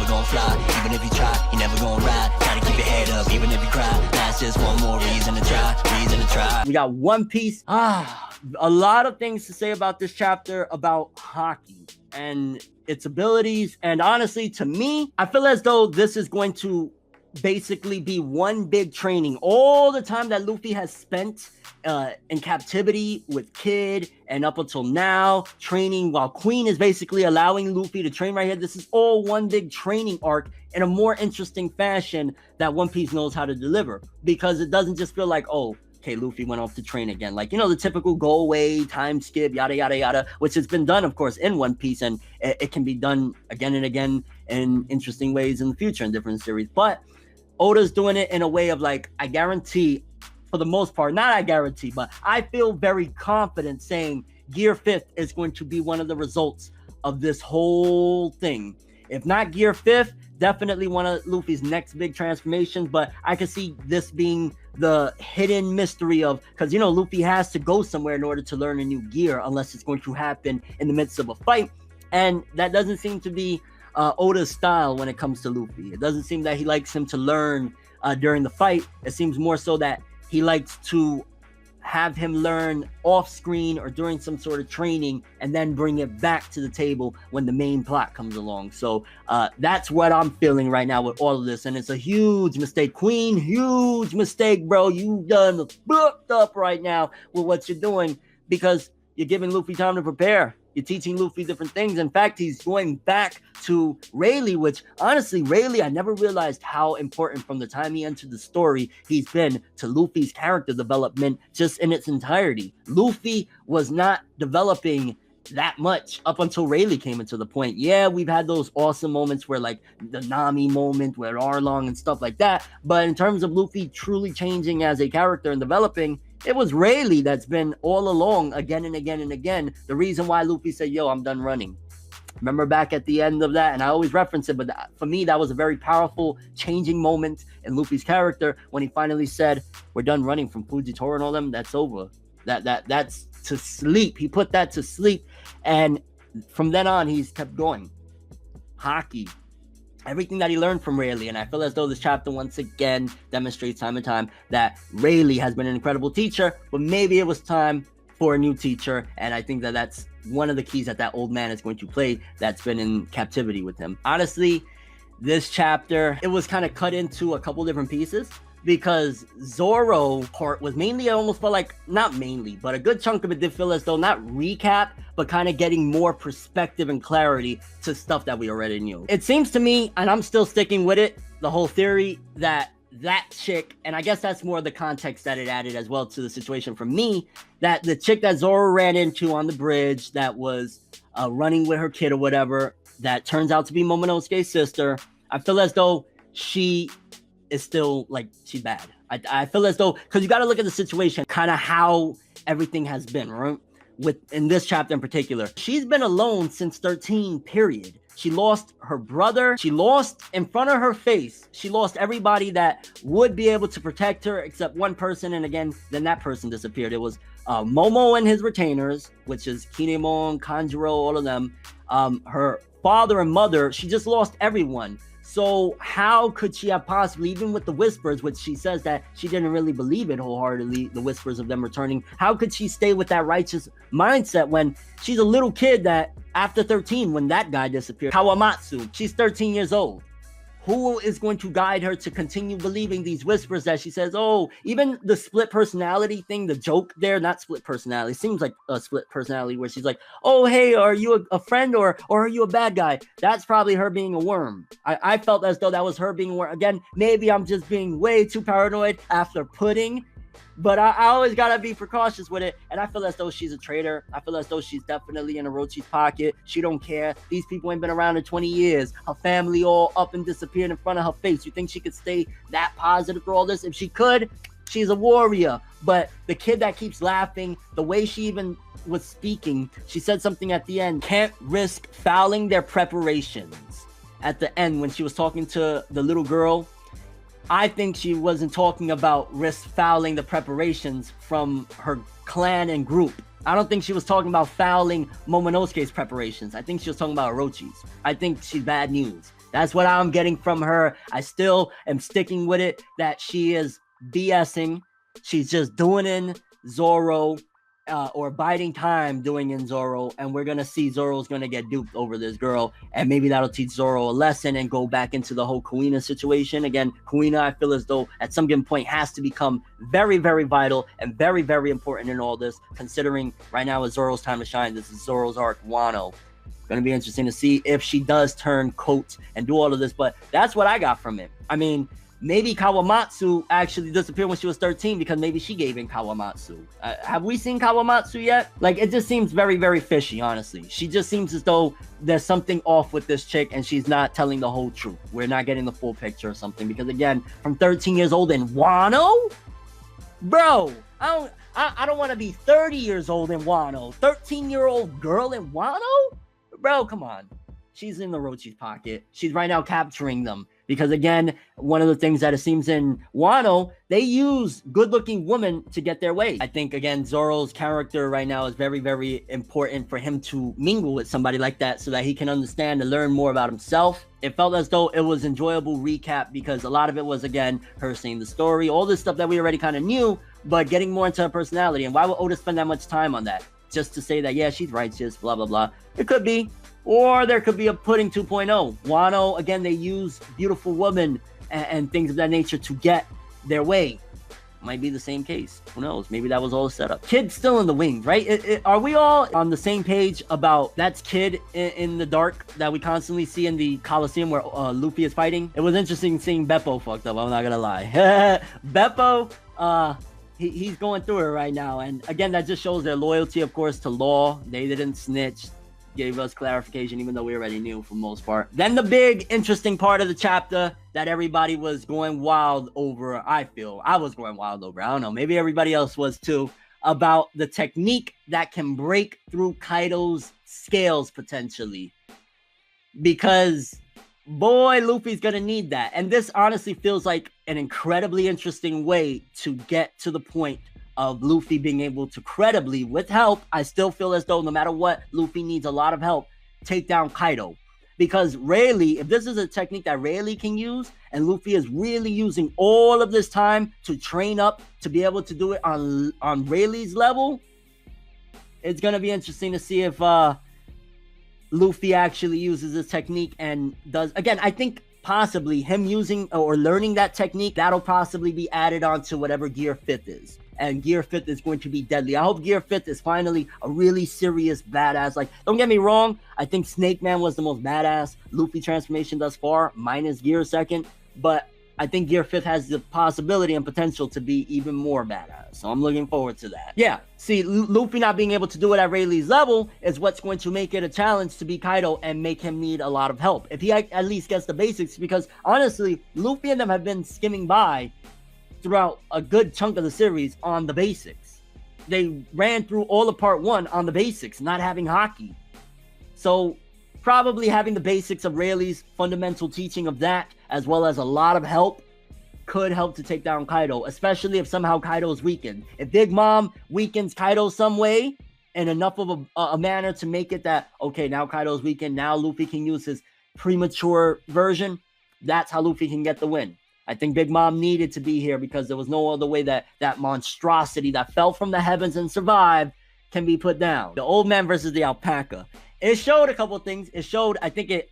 gonna fly. Even if you try, you never gonna ride. Gotta keep your head up, even if you cry. That's just one more reason to try. We got One Piece. A lot of things to say about this chapter about Haki and its abilities. And honestly, to me, I feel as though this is going to basically be one big training. All the time that Luffy has spent in captivity with Kid and up until now, training while Queen is basically allowing Luffy to train right here. This is all one big training arc in a more interesting fashion that One Piece knows how to deliver, because it doesn't just feel like, oh, okay, Luffy went off to train again. Like, you know, the typical go away, time skip, yada, yada, yada, which has been done, of course, in One Piece, and it can be done again and again in interesting ways in the future in different series. But Oda's doing it in a way of like, I guarantee, for the most part, not I guarantee, but I feel very confident saying Gear 5th is going to be one of the results of this whole thing. If not Gear 5th, definitely one of Luffy's next big transformations, but I can see this being the hidden mystery of, because, you know, Luffy has to go somewhere in order to learn a new gear, unless it's going to happen in the midst of a fight, and that doesn't seem to be Oda's style when it comes to Luffy. It doesn't seem that he likes him to learn during the fight. It seems more so that he likes to have him learn off screen or during some sort of training, and then bring it back to the table when the main plot comes along. So that's what I'm feeling right now with all of this, and it's a huge mistake. Queen, huge mistake, bro. You done booked up right now with what you're doing, because you're giving Luffy time to prepare. You're teaching Luffy different things. In fact, he's going back to Rayleigh, which honestly, Rayleigh, I never realized how important from the time he entered the story he's been to Luffy's character development just in its entirety. Luffy was not developing that much up until Rayleigh came into the point. Yeah, we've had those awesome moments where, like the Nami moment with Arlong and stuff like that, but in terms of Luffy truly changing as a character and developing, it was Rayleigh that's been all along, again and again and again, the reason why Luffy said, yo, I'm done running. Remember back at the end of that, and I always reference it, but for me, that was a very powerful changing moment in Luffy's character when he finally said, we're done running from Fujitora and all them, that's over. That's to sleep. He put that to sleep, and from then on, he's kept going. Haki. Everything that he learned from Rayleigh, and I feel as though this chapter once again demonstrates time and time that Rayleigh has been an incredible teacher, but maybe it was time for a new teacher, and I think that that's one of the keys that old man is going to play that's been in captivity with him. Honestly, this chapter, it was kind of cut into a couple different pieces, because Zoro part was mainly, I almost felt like, not mainly, but a good chunk of it did feel as though not recap, but kind of getting more perspective and clarity to stuff that we already knew. It seems to me, and I'm still sticking with it, the whole theory that chick, and I guess that's more the context that it added as well to the situation for me, that the chick that Zoro ran into on the bridge that was running with her kid or whatever, that turns out to be Momonosuke's sister, I feel as though she is still, like, she's bad. I feel as though, because you got to look at the situation, kind of how everything has been, right? In this chapter in particular, she's been alone since 13, period. She lost her brother. She lost in front of her face. She lost everybody that would be able to protect her except one person. And again, then that person disappeared. It was Momo and his retainers, which is Kinemon, Kanjuro, all of them. Her father and mother, she just lost everyone. So how could she have possibly, even with the whispers, which she says that she didn't really believe it wholeheartedly, the whispers of them returning, how could she stay with that righteous mindset when she's a little kid that after 13, when that guy disappeared, Kawamatsu, she's 13 years old. Who is going to guide her to continue believing these whispers that she says, oh, even the split personality thing, the joke there, not split personality, seems like a split personality where she's like, oh, hey, are you a friend or are you a bad guy? That's probably her being a worm. I felt as though that was her being a worm. Again, maybe I'm just being way too paranoid after Pudding, but I always gotta be precautious with it, and I feel as though she's a traitor. I feel as though she's definitely in Orochi's pocket. She don't care. These people ain't been around in 20 years. Her family all up and disappeared in front of her face. You think she could stay that positive for all this? If she could, she's a warrior. But the kid that keeps laughing, the way she even was speaking, she said something at the end, can't risk fouling their preparations. At the end, when she was talking to the little girl, I think she wasn't talking about risk fouling the preparations from her clan and group. I don't think she was talking about fouling Momonosuke's preparations. I think she was talking about Orochi's. I think she's bad news. That's what I'm getting from her. I still am sticking with it that she is BSing. She's just doing in Zoro or biding time doing in Zoro, and we're gonna see Zoro's gonna get duped over this girl, and maybe that'll teach Zoro a lesson and go back into the whole Kuina situation. Again, Kuina, I feel as though at some given point has to become very, very vital and very, very important in all this, considering right now is Zoro's time to shine. This is Zoro's arc, Wano. Going to be interesting to see if she does turn coat and do all of this, but that's what I got from it. I mean, maybe Kawamatsu actually disappeared when she was 13 because maybe she gave in Kawamatsu. Have we seen Kawamatsu yet? Like, it just seems very, very fishy, honestly. She just seems as though there's something off with this chick and she's not telling the whole truth. We're not getting the full picture or something because, again, from 13 years old in Wano? Bro, I don't want to be 30 years old in Wano. 13-year-old girl in Wano? Bro, come on. She's in the Orochi's pocket. She's right now capturing them. Because, again, one of the things that it seems in Wano, they use good-looking women to get their way. I think, again, Zoro's character right now is very, very important for him to mingle with somebody like that so that he can understand and learn more about himself. It felt as though it was enjoyable recap because a lot of it was, again, her seeing the story, all this stuff that we already kind of knew, but getting more into her personality. And why would Oda spend that much time on that? Just to say that, yeah, she's righteous, blah, blah, blah. It could be. Or there could be a Pudding 2.0. Wano, again, they use beautiful women and things of that nature to get their way. Might be the same case. Who knows? Maybe that was all a setup. Kid's still in the wings, right? Are we all on the same page about that's Kid in the dark that we constantly see in the Coliseum where Luffy is fighting? It was interesting seeing Beppo fucked up. I'm not gonna lie. Beppo, he's going through it right now. And again, that just shows their loyalty, of course, to Law. They didn't snitch. Gave us clarification, even though we already knew for the most part. Then the big interesting part of the chapter that everybody was going wild over, I feel. I was going wild over. I don't know. Maybe everybody else was too. About the technique that can break through Kaido's scales potentially. Because, boy, Luffy's going to need that. And this honestly feels like an incredibly interesting way to get to the point of Luffy being able to credibly, with help, I still feel as though no matter what, Luffy needs a lot of help, take down Kaido. Because Rayleigh, if this is a technique that Rayleigh can use, and Luffy is really using all of this time to train up to be able to do it on Rayleigh's level, it's going to be interesting to see if Luffy actually uses this technique and does. Again, I think possibly him using or learning that technique, that'll possibly be added on to whatever Gear 5th is. And Gear 5th is going to be deadly. I hope Gear 5th is finally a really serious badass. Like, don't get me wrong, I think Snake Man was the most badass Luffy transformation thus far, minus Gear 2nd. But I think Gear 5th has the possibility and potential to be even more badass. So I'm looking forward to that. Yeah, see, Luffy not being able to do it at Rayleigh's level is what's going to make it a challenge to beat Kaido and make him need a lot of help. If he at least gets the basics, because honestly, Luffy and them have been skimming by throughout a good chunk of the series on the basics. They ran through all of part 1 on the basics, not having Haki. So probably having the basics of Rayleigh's fundamental teaching of that, as well as a lot of help, could help to take down Kaido, especially if somehow Kaido's weakened. If Big Mom weakens Kaido some way, in enough of a manner to make it that, okay, now Kaido's weakened, now Luffy can use his premature version, that's how Luffy can get the win. I think Big Mom needed to be here because there was no other way that that monstrosity that fell from the heavens and survived can be put down. The old man versus the alpaca. It showed a couple of things. It showed, I think it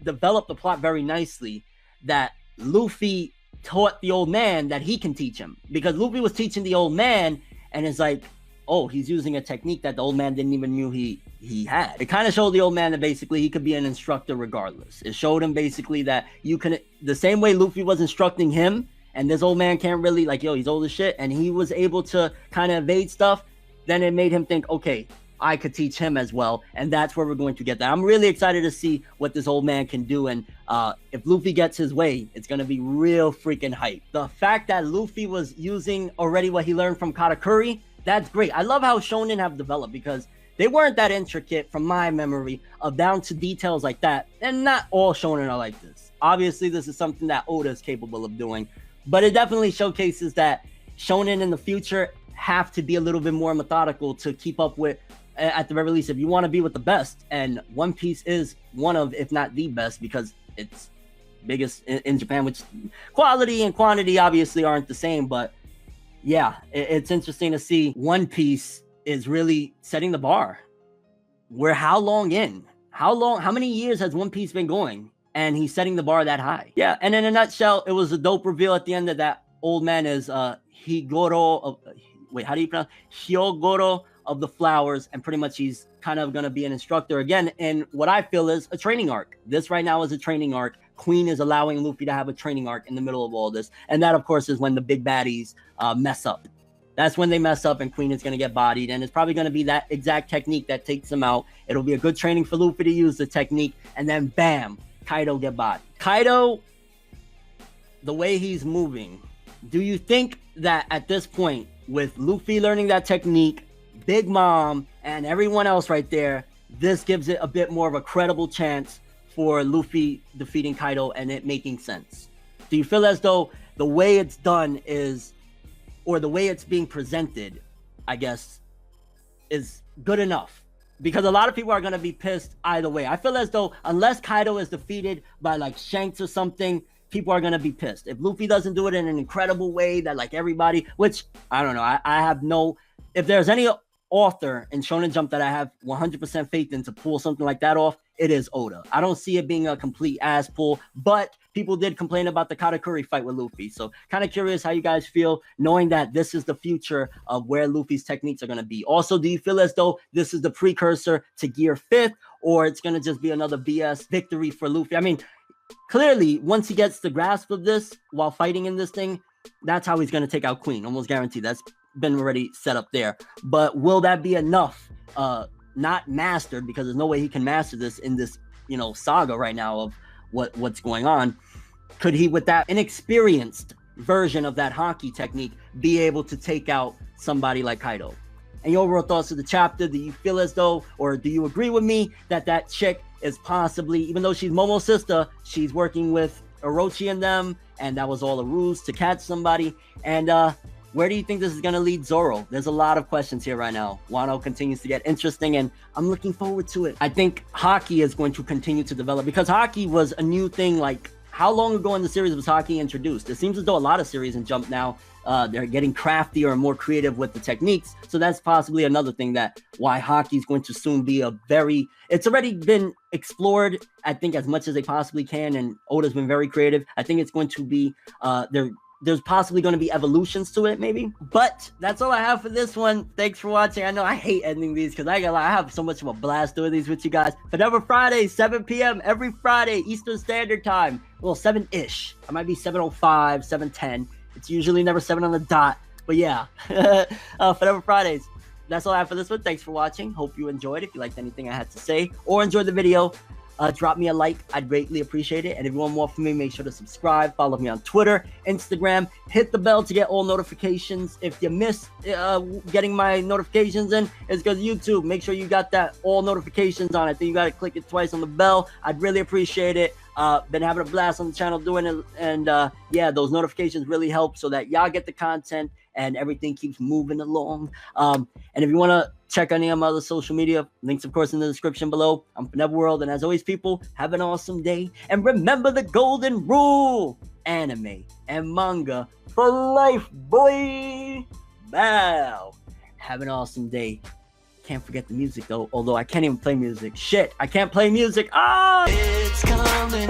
developed the plot very nicely that Luffy taught the old man that he can teach him. Because Luffy was teaching the old man and it's like, oh, he's using a technique that the old man didn't even knew he had. It kind of showed the old man that basically he could be an instructor regardless. It showed him basically that you can, the same way Luffy was instructing him, and this old man can't really, like, yo, he's old as shit, and he was able to kind of evade stuff, then it made him think, okay, I could teach him as well, and that's where we're going to get that. I'm really excited to see what this old man can do, and if Luffy gets his way, it's going to be real freaking hype. The fact that Luffy was using already what he learned from Katakuri, that's great. I love how shonen have developed because they weren't that intricate from my memory of down to details like that. And not all shonen are like this. Obviously, this is something that Oda is capable of doing. But it definitely showcases that shonen in the future have to be a little bit more methodical to keep up with, at the very least, if you want to be with the best. And One Piece is one of, if not the best, because it's biggest in Japan, which quality and quantity obviously aren't the same, but yeah, it's interesting to see One Piece is really setting the bar. We're how long in? How many years has One Piece been going? And he's setting the bar that high. Yeah, and in a nutshell, it was a dope reveal at the end that old man is Higoro of, wait, how do you pronounce Hyogoro of the flowers, and pretty much he's kind of going to be an instructor again in what I feel is a training arc. This right now is a training arc. Queen is allowing Luffy to have a training arc in the middle of all this, and that of course is when the big baddies mess up. That's when they mess up and Queen is going to get bodied, and it's probably going to be that exact technique that takes him out. It'll be a good training for Luffy to use the technique, and then bam, Kaido get bodied. Kaido, the way he's moving, do you think that at this point, with Luffy learning that technique, Big Mom, and everyone else right there, this gives it a bit more of a credible chance for Luffy defeating Kaido and it making sense? Do you feel as though the way it's done is, or the way it's being presented, I guess, is good enough? Because a lot of people are going to be pissed either way. I feel as though unless Kaido is defeated by like Shanks or something, people are going to be pissed. If Luffy doesn't do it in an incredible way that like everybody, which I don't know, I have no, if there's any author in Shonen Jump that I have 100% faith in to pull something like that off, it is Oda. I don't see it being a complete ass pull, but people did complain about the Katakuri fight with Luffy. So kind of curious how you guys feel knowing that this is the future of where Luffy's techniques are going to be. Also, do you feel as though this is the precursor to Gear 5th, or it's going to just be another BS victory for Luffy? I mean, clearly, once he gets the grasp of this while fighting in this thing, that's how he's going to take out Queen. Almost guaranteed. That's been already set up there. But will that be enough? Not mastered, because there's no way he can master this in this, you know, saga right now of what's going on. Could he, with that inexperienced version of that Haki technique, be able to take out somebody like Kaido? And your overall thoughts of the chapter, do you feel as though, or do you agree with me that that chick is possibly, even though she's Momo's sister, she's working with Orochi and them, and that was all a ruse to catch somebody? And where do you think this is going to lead Zoro? There's a lot of questions here right now. Wano continues to get interesting, and I'm looking forward to it. I think Haki is going to continue to develop, because Haki was a new thing. Like, how long ago in the series was Haki introduced? It seems as though a lot of series in Jump now, they're getting craftier and more creative with the techniques. So that's possibly another thing that why Haki is going to soon be a very, it's already been explored, I think, as much as they possibly can. And Oda's been very creative. I think it's going to be, there's possibly going to be evolutions to it, maybe. But that's all I have for this one. Thanks for watching. I know I hate ending these because I have so much of a blast doing these with you guys. Forever Friday, 7 p.m. every Friday, Eastern Standard Time. Well, 7-ish. I might be 7:05, 7:10. It's usually never 7 on the dot. But yeah, Forever Fridays. That's all I have for this one. Thanks for watching. Hope you enjoyed. If you liked anything I had to say or enjoyed the video, drop me a like. I'd greatly appreciate it. And if you want more from me, make sure to subscribe. Follow me on Twitter, Instagram. Hit the bell to get all notifications. If you miss getting my notifications in, it's because YouTube. Make sure you got that all notifications on. I think you got to click it twice on the bell. I'd really appreciate it. Been having a blast on the channel doing it. And yeah, those notifications really help so that y'all get the content and everything keeps moving along. And if you want to check any of my other social media, links, of course, in the description below. I'm ForneverWorld. And as always, people, have an awesome day. And remember the golden rule: anime and manga for life, boy. Bow. Have an awesome day. Can't forget the music, though. Although I can't even play music. Shit, I can't play music. Ah! It's coming.